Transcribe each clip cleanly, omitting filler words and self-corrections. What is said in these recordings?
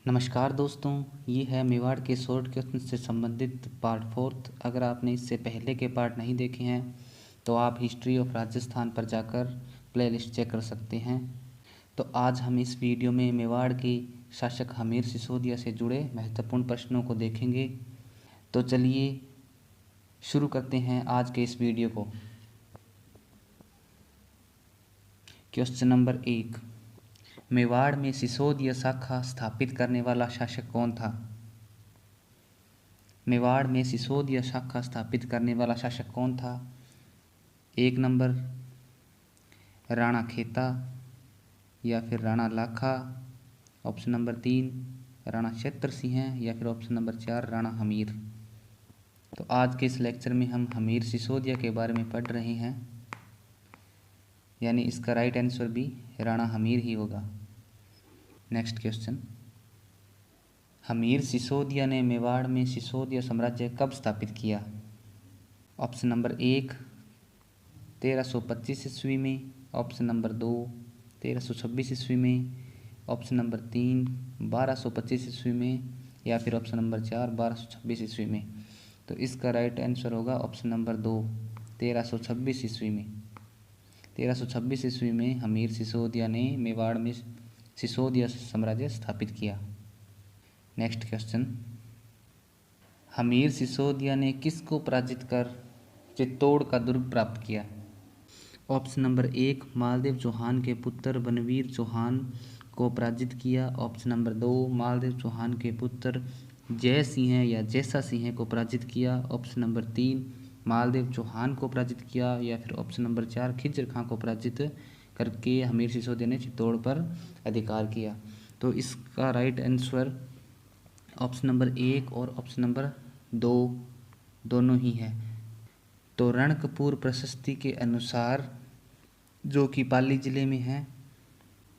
नमस्कार दोस्तों, ये है मेवाड़ के शॉर्ट क्वेश्चन से संबंधित पार्ट 4। अगर आपने इससे पहले के पार्ट नहीं देखे हैं तो आप हिस्ट्री ऑफ राजस्थान पर जाकर प्लेलिस्ट चेक कर सकते हैं। तो आज हम इस वीडियो में मेवाड़ के शासक हमीर सिसोदिया से जुड़े महत्वपूर्ण प्रश्नों को देखेंगे। तो चलिए शुरू करते हैं आज के इस वीडियो को। क्वेश्चन नंबर 1, मेवाड़ में सिसोदिया शाखा स्थापित करने वाला शासक कौन था? मेवाड़ में सिसोदिया शाखा स्थापित करने वाला शासक कौन था? 1 नंबर राणा खेता या फिर राणा लाखा, ऑप्शन नंबर 3 राणा क्षेत्र सिंह या फिर ऑप्शन नंबर 4 राणा हमीर। तो आज के इस लेक्चर में हम हमीर सिसोदिया के बारे में पढ़ रहे हैं, यानी इसका राइट आंसर भी राणा हमीर ही होगा। नेक्स्ट क्वेश्चन, हमीर सिसोदिया ने मेवाड़ में सिसोदिया साम्राज्य कब स्थापित किया? ऑप्शन नंबर 1 1325 ईस्वी में, ऑप्शन नंबर 2 1326 ईस्वी में, ऑप्शन नंबर 3 1225 ईस्वी में या फिर ऑप्शन नंबर 4 1226 ईस्वी में। तो इसका राइट आंसर होगा ऑप्शन नंबर 2 1326 ईस्वी में। 1326 ईस्वी में हमीर सिसोदिया ने मेवाड़ में सिसोदिया साम्राज्य स्थापित किया। नेक्स्ट क्वेश्चन, हमीर सिसोदिया ने किसको पराजित कर चित्तौड़ का दुर्ग प्राप्त किया? ऑप्शन नंबर 1 मालदेव चौहान के पुत्र बनवीर चौहान को पराजित किया, ऑप्शन नंबर 2 मालदेव चौहान के पुत्र जय सिंह या जैसा सिंह को पराजित किया, ऑप्शन नंबर 3 मालदेव चौहान को पराजित किया या फिर ऑप्शन नंबर 4 खिज्र खां को पराजित करके हमीर सिसोदिया ने चित्तौड़ पर अधिकार किया। तो इसका राइट आंसर ऑप्शन नंबर 1 और ऑप्शन नंबर 2 दोनों ही है। तो रणकपुर प्रशस्ति के अनुसार, जो कि पाली जिले में है,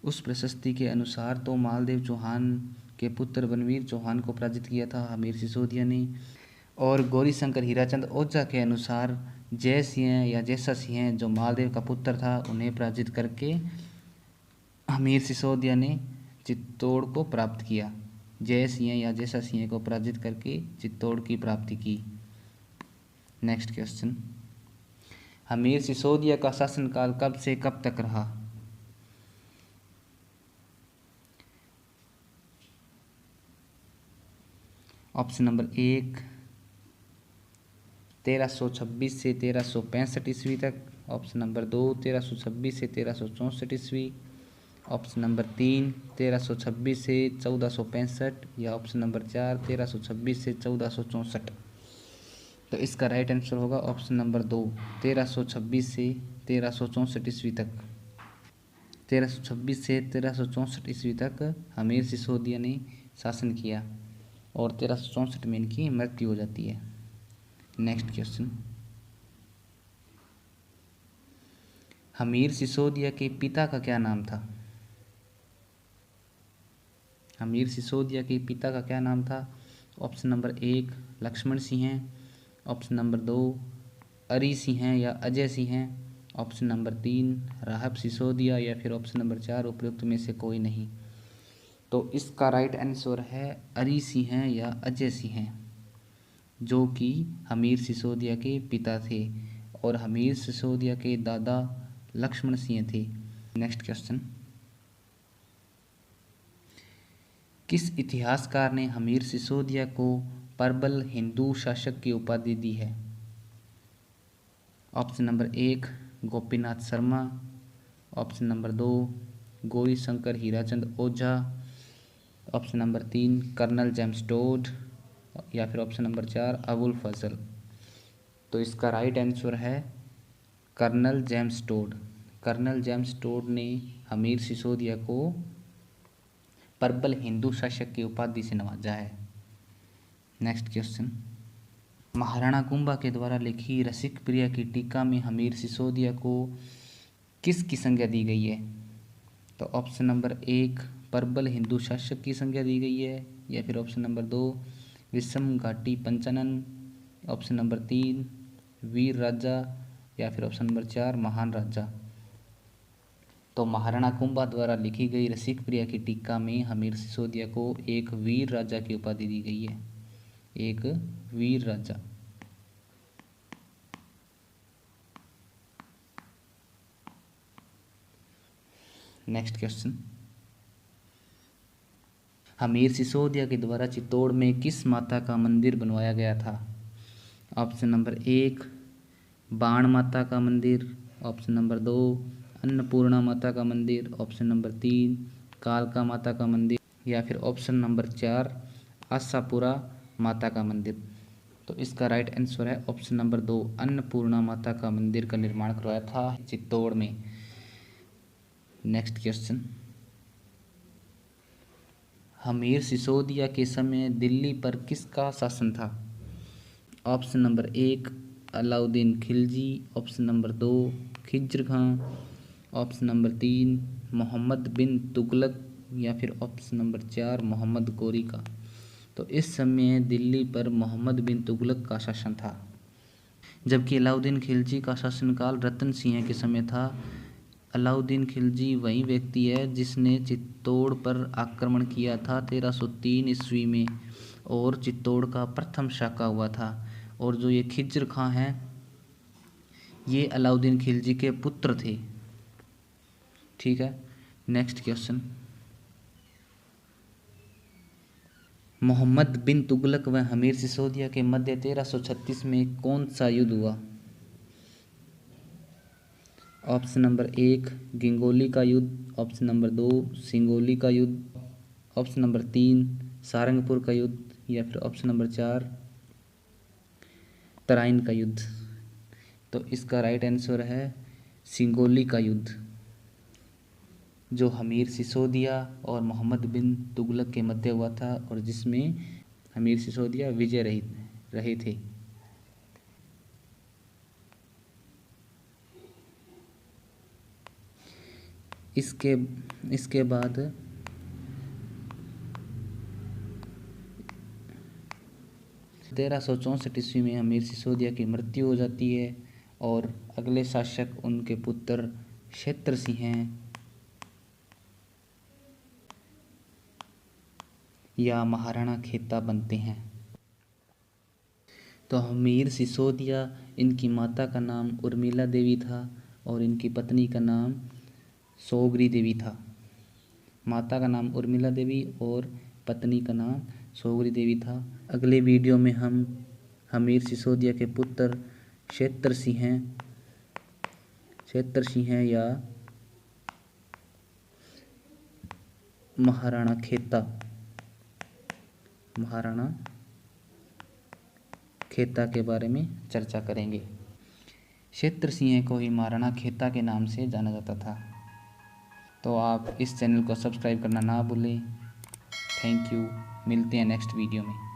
उस प्रशस्ति के अनुसार तो मालदेव चौहान के पुत्र बनवीर चौहान को पराजित किया था हमीर सिसोदिया ने, और गौरीशंकर हीराचंद ओझा के अनुसार जय सिंह या जैसा सिंह जो मालदेव का पुत्र था उन्हें पराजित करके हमीर सिसोदिया ने चित्तौड़ को प्राप्त किया। जय सिंह या जैसा सिंह को पराजित करके चित्तौड़ की प्राप्ति की। नेक्स्ट क्वेश्चन, हमीर सिसोदिया का शासनकाल कब से कब तक रहा? ऑप्शन नंबर 1 1326 से 1365 ईस्वी तक, ऑप्शन नंबर 2 1326 से 1364 ईस्वी, ऑप्शन नंबर 3 1326 से 1465 या ऑप्शन नंबर 4 1326 से 1464। तो इसका राइट आंसर होगा ऑप्शन नंबर 2 1326 से 1364 ईस्वी तक। 1326 से 1364 ईस्वी तक हमीर सिसोदिया ने शासन किया और 1364 में इनकी मृत्यु हो जाती है। नेक्स्ट क्वेश्चन, हमीर सिसोदिया के पिता का क्या नाम था? हमीर सिसोदिया के पिता का क्या नाम था? Option number 1 Laxman Singh, option number 2 Ari Singh या अजय सिंह, ऑप्शन नंबर 3 राहब सिसोदिया या फिर ऑप्शन नंबर 4 उपयुक्त में से कोई नहीं। तो इसका राइट आंसर है अरी सिंह या अजय सिंह, जो कि हमीर सिसोदिया के पिता थे और हमीर सिसोदिया के दादा लक्ष्मण सिंह थे। नेक्स्ट क्वेश्चन, किस इतिहासकार ने हमीर सिसोदिया को प्रबल हिंदू शासक की उपाधि दी है? Option number 1 Gopinath Sharma, option number 2 Gaurishankar Hirachand Ojha, option number 3 Colonel James Tod या फिर ऑप्शन नंबर 4 अबुल फजल। तो इसका राइट आंसर है Colonel James Tod. Colonel James Tod ने हमीर सिसोदिया को प्रबल हिंदू शासक की उपाधि से नवाजा है। नेक्स्ट क्वेश्चन, महाराणा कुंभा के द्वारा लिखी रसिक प्रिया की टीका में हमीर सिसोदिया को किसकी संज्ञा दी गई है? तो ऑप्शन नंबर 1 प्रबल हिंदू शासक की संज्ञा दी गई है या फिर ऑप्शन नंबर 2 विषम घाटी पंचानन, ऑप्शन नंबर 3 वीर राजा या फिर ऑप्शन नंबर 4 महान राजा। तो महाराणा कुंभा द्वारा लिखी गई रसिक प्रिया की टीका में हमीर सिसोदिया को एक वीर राजा की उपाधि दी गई है, एक वीर राजा। नेक्स्ट क्वेश्चन, हमीर सिसोदिया के द्वारा चित्तौड़ में किस माता का मंदिर बनवाया गया था? ऑप्शन नंबर 1 बाण माता का मंदिर, ऑप्शन नंबर 2 अन्नपूर्णा माता का मंदिर, ऑप्शन नंबर 3 कालका माता का मंदिर, या फिर ऑप्शन नंबर 4 आशापुरा माता का मंदिर। तो इसका राइट आंसर है ऑप्शन नंबर 2 अन्नपूर्णा माता का मंदिर का निर्माण करवाया था चित्तौड़ में। नेक्स्ट क्वेश्चन, हमीर सिसोदिया के समय दिल्ली पर किसका शासन था? Option number 1 Alauddin Khilji, option number 2 Khizr Khan, option number 3 Mohammad bin Tughlaq, या फिर ऑप्शन नंबर 4 मोहम्मद गोरी का। तो इस समय दिल्ली पर मोहम्मद बिन तुगलक का शासन था, जबकि अलाउद्दीन खिलजी का शासनकाल रतन सिंह के समय था। अलाउद्दीन खिलजी वही व्यक्ति है जिसने चित्तौड़ पर आक्रमण किया था 1303 ईस्वी में, और चित्तौड़ का प्रथम शाका हुआ था। और जो ये खिज्र खां हैं ये अलाउद्दीन खिलजी के पुत्र थे। ठीक है, नेक्स्ट क्वेश्चन, मोहम्मद बिन तुगलक व हमीर सिसोदिया के मध्य 1336 में कौन सा युद्ध हुआ? ऑप्शन नंबर 1 गिंगोली का युद्ध, ऑप्शन नंबर 2 सिंगोली का युद्ध, ऑप्शन नंबर 3 सारंगपुर का युद्ध, या फिर ऑप्शन नंबर 4 तराइन का युद्ध। तो इसका राइट आंसर है सिंगोली का युद्ध, जो हमीर सिसोदिया और मोहम्मद बिन तुगलक के मध्य हुआ था और जिसमें हमीर सिसोदिया विजय रहे थे। इसके बाद 1364 ईस्वी में हमीर सिसोदिया की मृत्यु हो जाती है और अगले शासक उनके पुत्र क्षेत्र सिंह या महाराणा खेता बनते हैं। तो हमीर सिसोदिया, इनकी माता का नाम उर्मिला देवी था और इनकी पत्नी का नाम सोगरी देवी था। माता का नाम उर्मिला देवी और पत्नी का नाम सोगरी देवी था। अगले वीडियो में हम हमीर सिसोदिया के पुत्र क्षेत्र सिंह या महाराणा खेता के बारे में चर्चा करेंगे। क्षेत्र सिंह को ही महाराणा खेता के नाम से जाना जाता था। तो आप इस चैनल को सब्सक्राइब करना ना भूलें। थैंक यू, मिलते हैं नेक्स्ट वीडियो में।